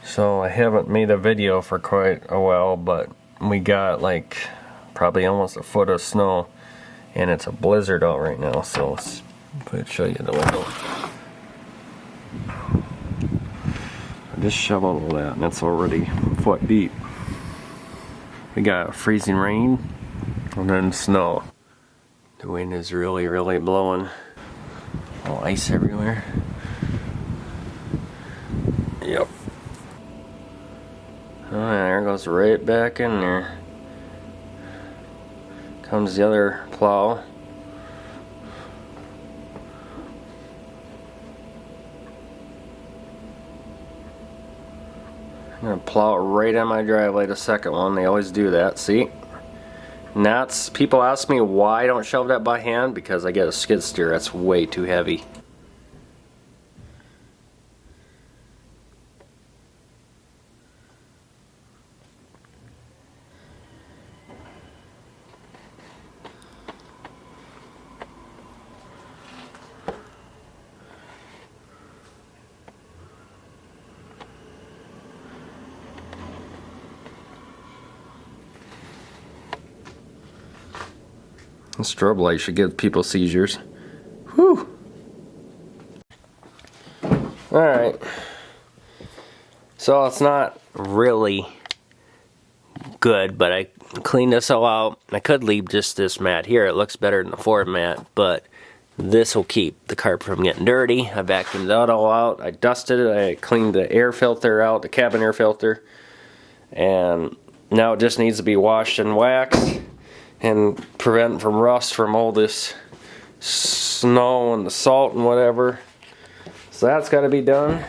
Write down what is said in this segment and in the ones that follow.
So I haven't made a video for quite a while, but we got like probably almost a foot of snow, and it's a blizzard out right now. So let's show you the window. I just shoveled all that, and it's already a foot deep. We got freezing rain and then snow. The wind is really blowing. All ice everywhere. Yep. Oh, there goes right back in there. Comes the other plow. I'm gonna plow it right on my driveway, the second one. They always do that, see? And that's, people ask me why I don't shove that by hand, because I get a skid steer that's way too heavy. The strobe light should give people seizures. Whew. Alright. So it's not really good, but I cleaned this all out. I could leave just this mat here. It looks better than the Ford mat, but this will keep the carpet from getting dirty. I vacuumed that all out. I dusted it. I cleaned the air filter out, the cabin air filter. And now it just needs to be washed and waxed and prevent from rust from all this snow and the salt and whatever. So that's got to be done.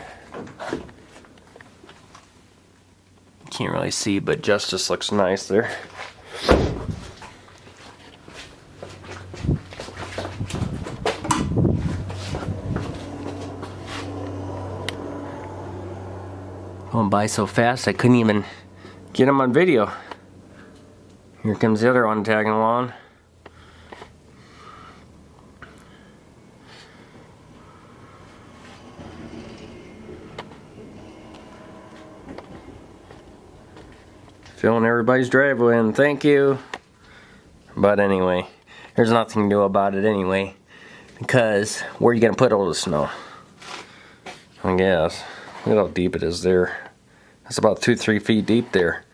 Can't really see, but Justice looks nice there. Going by so fast I couldn't even get him on video. Here comes the other one tagging along. Filling everybody's driveway in, thank you. But anyway, there's nothing to do about it anyway, because where are you gonna put all the snow? I guess. Look at how deep it is there. It's about 2-3 feet deep there.